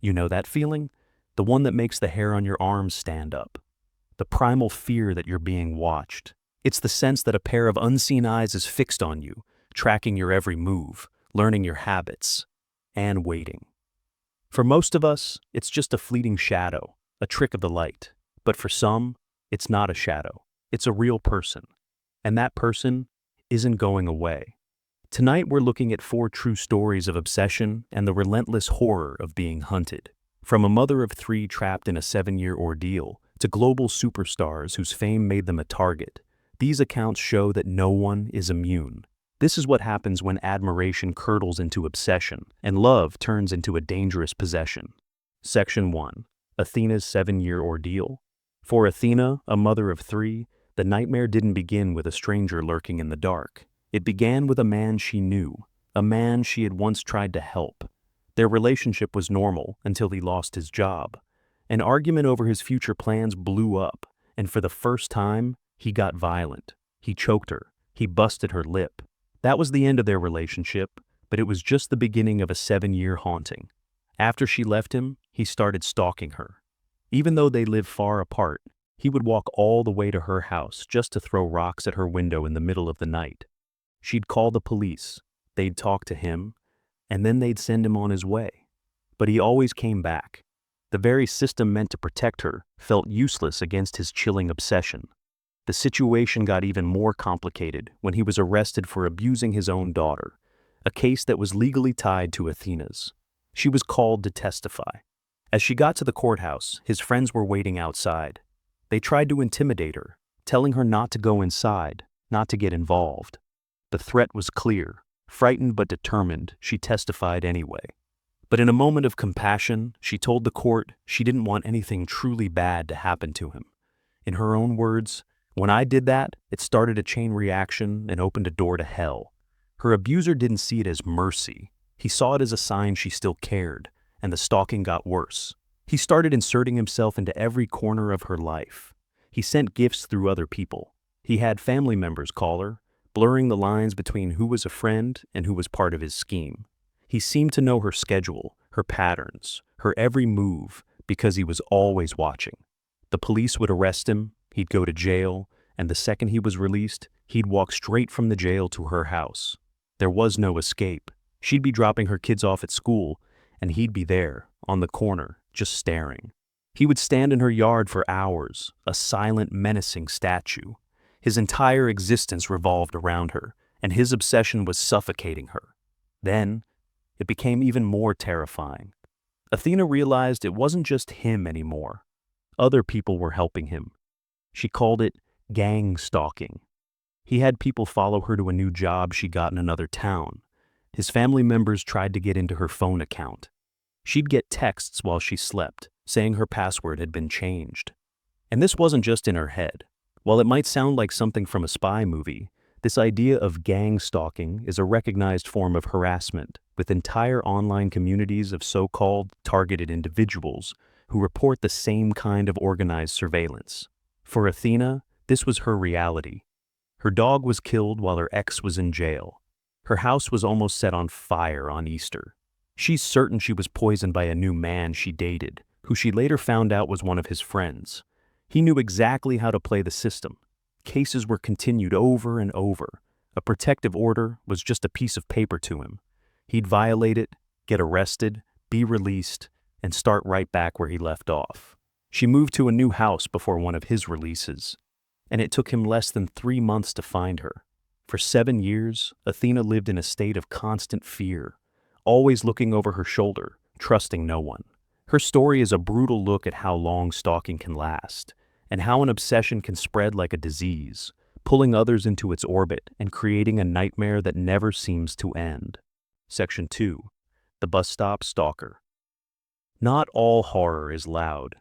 You know that feeling? The one that makes the hair on your arms stand up. The primal fear that you're being watched. It's the sense that a pair of unseen eyes is fixed on you, tracking your every move, learning your habits, and waiting. For most of us, it's just a fleeting shadow, a trick of the light. But for some, it's not a shadow. It's a real person. And that person isn't going away. Tonight we're looking at 4 true stories of obsession and the relentless horror of being hunted. From a mother of 3 trapped in a 7-year ordeal to global superstars whose fame made them a target, these accounts show that no one is immune. This is what happens when admiration curdles into obsession and love turns into a dangerous possession. Section 1. Athena's 7-year ordeal. For Athena, a mother of 3, the nightmare didn't begin with a stranger lurking in the dark. It began with a man she knew, a man she had once tried to help. Their relationship was normal until he lost his job. An argument over his future plans blew up, and for the first time, he got violent. He choked her. He busted her lip. That was the end of their relationship, but it was just the beginning of a 7-year haunting. After she left him, he started stalking her. Even though they lived far apart, he would walk all the way to her house just to throw rocks at her window in the middle of the night. She'd call the police, they'd talk to him, and then they'd send him on his way. But he always came back. The very system meant to protect her felt useless against his chilling obsession. The situation got even more complicated when he was arrested for abusing his own daughter, a case that was legally tied to Athena's. She was called to testify. As she got to the courthouse, his friends were waiting outside. They tried to intimidate her, telling her not to go inside, not to get involved. The threat was clear. Frightened but determined, she testified anyway. But in a moment of compassion, she told the court she didn't want anything truly bad to happen to him. In her own words, "When I did that, it started a chain reaction and opened a door to hell." Her abuser didn't see it as mercy. He saw it as a sign she still cared, and the stalking got worse. He started inserting himself into every corner of her life. He sent gifts through other people. He had family members call her, blurring the lines between who was a friend and who was part of his scheme. He seemed to know her schedule, her patterns, her every move, because he was always watching. The police would arrest him, he'd go to jail, and the second he was released, he'd walk straight from the jail to her house. There was no escape. She'd be dropping her kids off at school, and he'd be there, on the corner, just staring. He would stand in her yard for hours, a silent, menacing statue. His entire existence revolved around her, and his obsession was suffocating her. Then, it became even more terrifying. Athena realized it wasn't just him anymore. Other people were helping him. She called it gang stalking. He had people follow her to a new job she got in another town. His family members tried to get into her phone account. She'd get texts while she slept, saying her password had been changed. And this wasn't just in her head. While it might sound like something from a spy movie, this idea of gang stalking is a recognized form of harassment, with entire online communities of so-called targeted individuals who report the same kind of organized surveillance. For Athena, this was her reality. Her dog was killed while her ex was in jail. Her house was almost set on fire on Easter. She's certain she was poisoned by a new man she dated, who she later found out was one of his friends. He knew exactly how to play the system. Cases were continued over and over. A protective order was just a piece of paper to him. He'd violate it, get arrested, be released, and start right back where he left off. She moved to a new house before one of his releases, and it took him less than 3 months to find her. For 7 years, Athena lived in a state of constant fear, always looking over her shoulder, trusting no one. Her story is a brutal look at how long stalking can last, and how an obsession can spread like a disease, pulling others into its orbit and creating a nightmare that never seems to end. Section 2. The Bus Stop Stalker. Not all horror is loud.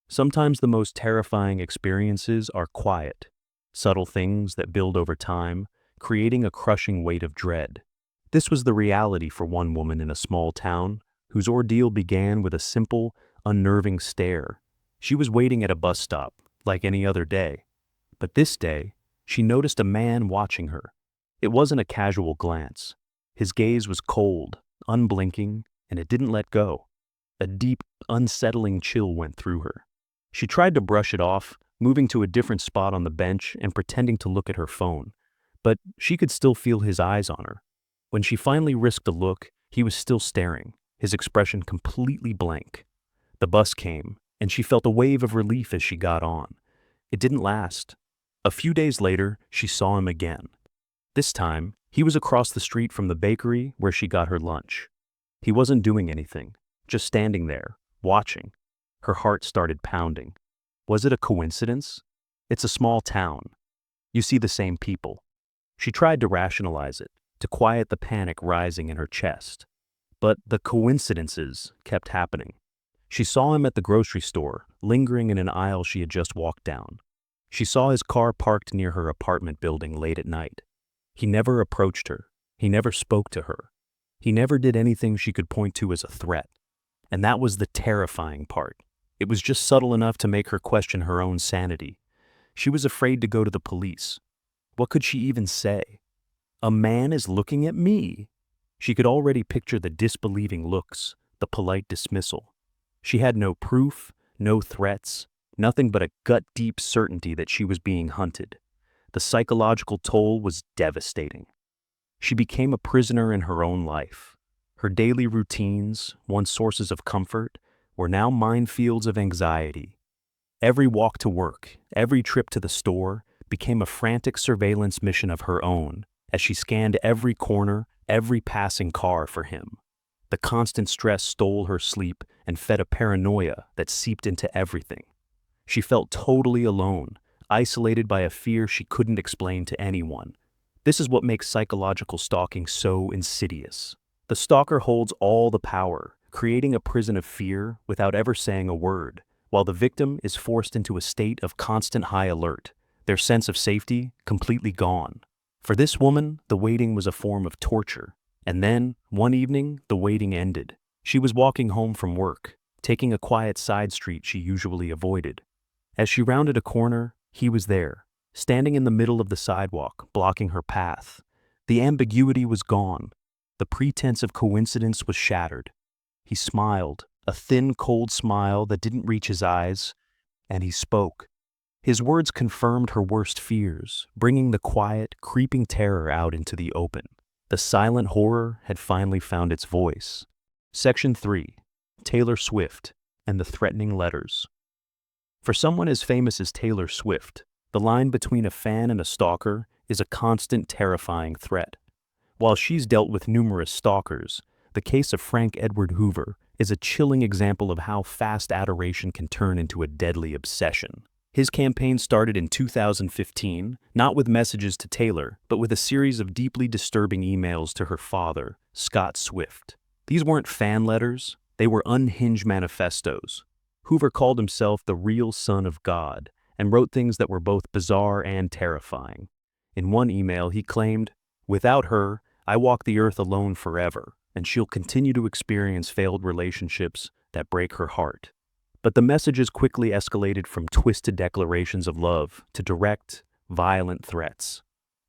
Sometimes the most terrifying experiences are quiet, subtle things that build over time, creating a crushing weight of dread. This was the reality for one woman in a small town, whose ordeal began with a simple, unnerving stare. She was waiting at a bus stop, like any other day. But this day, she noticed a man watching her. It wasn't a casual glance. His gaze was cold, unblinking, and it didn't let go. A deep, unsettling chill went through her. She tried to brush it off, moving to a different spot on the bench and pretending to look at her phone. But she could still feel his eyes on her. When she finally risked a look, he was still staring, his expression completely blank. The bus came, and she felt a wave of relief as she got on. It didn't last. A few days later, she saw him again. This time, he was across the street from the bakery where she got her lunch. He wasn't doing anything, just standing there, watching. Her heart started pounding. Was it a coincidence? It's a small town. You see the same people. She tried to rationalize it, to quiet the panic rising in her chest. But the coincidences kept happening. She saw him at the grocery store, lingering in an aisle she had just walked down. She saw his car parked near her apartment building late at night. He never approached her. He never spoke to her. He never did anything she could point to as a threat. And that was the terrifying part. It was just subtle enough to make her question her own sanity. She was afraid to go to the police. What could she even say? A man is looking at me. She could already picture the disbelieving looks, the polite dismissal. She had no proof, no threats, nothing but a gut-deep certainty that she was being hunted. The psychological toll was devastating. She became a prisoner in her own life. Her daily routines, once sources of comfort, were now minefields of anxiety. Every walk to work, every trip to the store, became a frantic surveillance mission of her own as she scanned every corner, every passing car for him. The constant stress stole her sleep and fed a paranoia that seeped into everything. She felt totally alone, isolated by a fear she couldn't explain to anyone. This is what makes psychological stalking so insidious. The stalker holds all the power, creating a prison of fear without ever saying a word, while the victim is forced into a state of constant high alert, their sense of safety completely gone. For this woman, the waiting was a form of torture. And then, one evening, the waiting ended. She was walking home from work, taking a quiet side street she usually avoided. As she rounded a corner, he was there, standing in the middle of the sidewalk, blocking her path. The ambiguity was gone. The pretense of coincidence was shattered. He smiled, a thin, cold smile that didn't reach his eyes, and he spoke. His words confirmed her worst fears, bringing the quiet, creeping terror out into the open. The silent horror had finally found its voice. Section 3. Taylor Swift and the Threatening Letters. For someone as famous as Taylor Swift, the line between a fan and a stalker is a constant, terrifying threat. While she's dealt with numerous stalkers, the case of Frank Edward Hoover is a chilling example of how fast adoration can turn into a deadly obsession. His campaign started in 2015, not with messages to Taylor, but with a series of deeply disturbing emails to her father, Scott Swift. These weren't fan letters, they were unhinged manifestos. Hoover called himself the real son of God and wrote things that were both bizarre and terrifying. In one email, he claimed, "Without her, I walk the earth alone forever, and she'll continue to experience failed relationships that break her heart." But the messages quickly escalated from twisted declarations of love to direct, violent threats.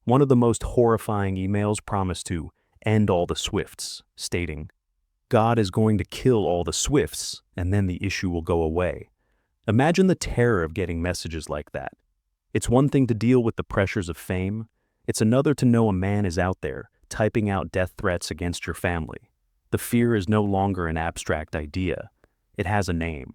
One of the most horrifying emails promised to end all the Swifts, stating, "God is going to kill all the Swifts, and then the issue will go away." Imagine the terror of getting messages like that. It's one thing to deal with the pressures of fame. It's another to know a man is out there, typing out death threats against your family. The fear is no longer an abstract idea. It has a name.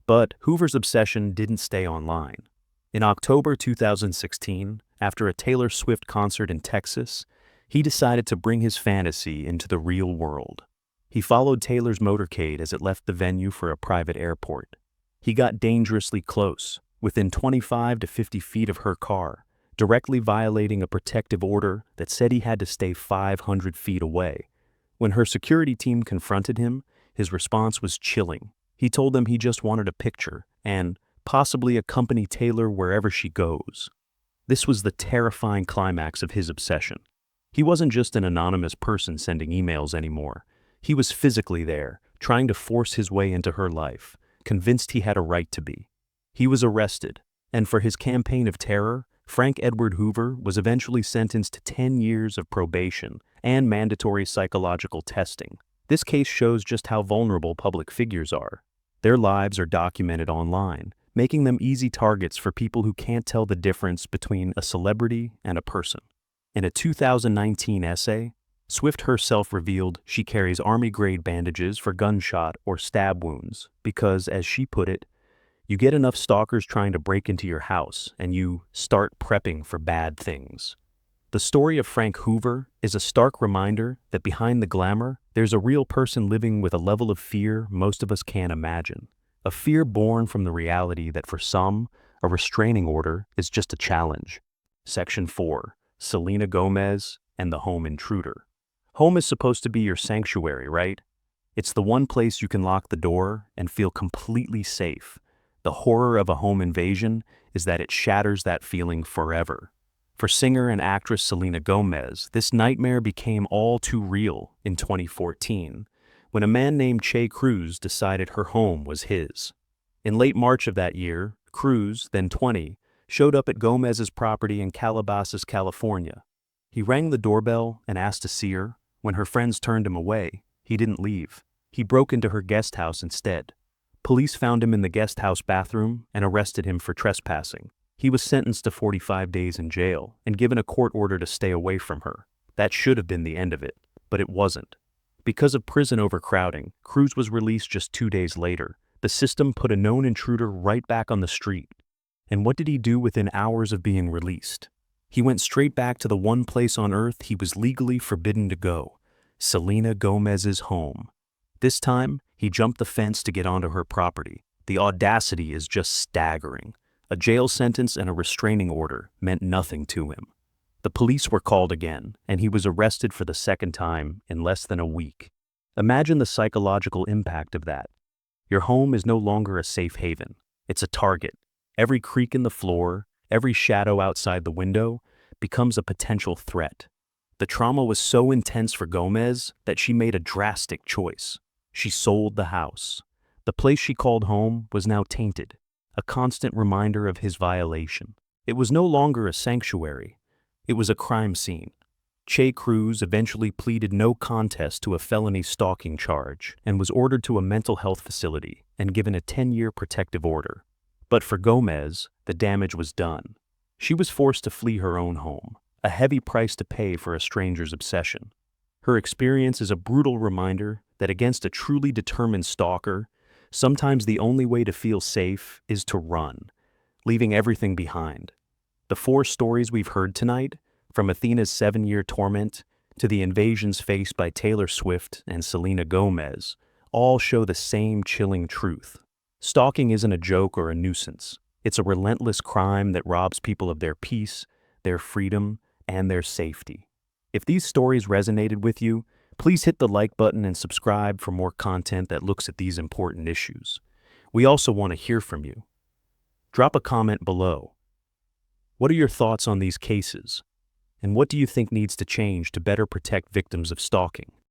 But Hoover's obsession didn't stay online. In October 2016, after a Taylor Swift concert in Texas, he decided to bring his fantasy into the real world. He followed Taylor's motorcade as it left the venue for a private airport. He got dangerously close, within 25 to 50 feet of her car, directly violating a protective order that said he had to stay 500 feet away. When her security team confronted him, his response was chilling. He told them he just wanted a picture and possibly accompany Taylor wherever she goes. This was the terrifying climax of his obsession. He wasn't just an anonymous person sending emails anymore. He was physically there, trying to force his way into her life, convinced he had a right to be. He was arrested, and for his campaign of terror, Frank Edward Hoover was eventually sentenced to 10 years of probation and mandatory psychological testing. This case shows just how vulnerable public figures are. Their lives are documented online, making them easy targets for people who can't tell the difference between a celebrity and a person. In a 2019 essay, Swift herself revealed she carries army-grade bandages for gunshot or stab wounds because, as she put it, you get enough stalkers trying to break into your house and you start prepping for bad things. The story of Frank Hoover is a stark reminder that behind the glamour, there's a real person living with a level of fear most of us can't imagine. A fear born from the reality that for some, a restraining order is just a challenge. Section 4. Selena Gomez and the Home Intruder. Home is supposed to be your sanctuary, right? It's the one place you can lock the door and feel completely safe. The horror of a home invasion is that it shatters that feeling forever. For singer and actress Selena Gomez, this nightmare became all too real in 2014, when a man named Che Cruz decided her home was his. In late March of that year, Cruz, then 20, showed up at Gomez's property in Calabasas, California. He rang the doorbell and asked to see her. When her friends turned him away, he didn't leave. He broke into her guest house instead. Police found him in the guest house bathroom and arrested him for trespassing. He was sentenced to 45 days in jail and given a court order to stay away from her. That should have been the end of it, but it wasn't. Because of prison overcrowding, Cruz was released just 2 days later. The system put a known intruder right back on the street. And what did he do within hours of being released? He went straight back to the one place on earth he was legally forbidden to go, Selena Gomez's home. This time, he jumped the fence to get onto her property. The audacity is just staggering. A jail sentence and a restraining order meant nothing to him. The police were called again, and he was arrested for the second time in less than a week. Imagine the psychological impact of that. Your home is no longer a safe haven. It's a target. Every creak in the floor, every shadow outside the window, becomes a potential threat. The trauma was so intense for Gomez that she made a drastic choice. She sold the house. The place she called home was now tainted, a constant reminder of his violation. It was no longer a sanctuary. It was a crime scene. Che Cruz eventually pleaded no contest to a felony stalking charge and was ordered to a mental health facility and given a 10-year protective order. But for Gomez, the damage was done. She was forced to flee her own home, a heavy price to pay for a stranger's obsession. Her experience is a brutal reminder that against a truly determined stalker, sometimes the only way to feel safe is to run, leaving everything behind. The 4 stories we've heard tonight, from Athena's 7-year torment to the invasions faced by Taylor Swift and Selena Gomez, all show the same chilling truth. Stalking isn't a joke or a nuisance. It's a relentless crime that robs people of their peace, their freedom, and their safety. If these stories resonated with you, please hit the like button and subscribe for more content that looks at these important issues. We also want to hear from you. Drop a comment below. What are your thoughts on these cases? And what do you think needs to change to better protect victims of stalking?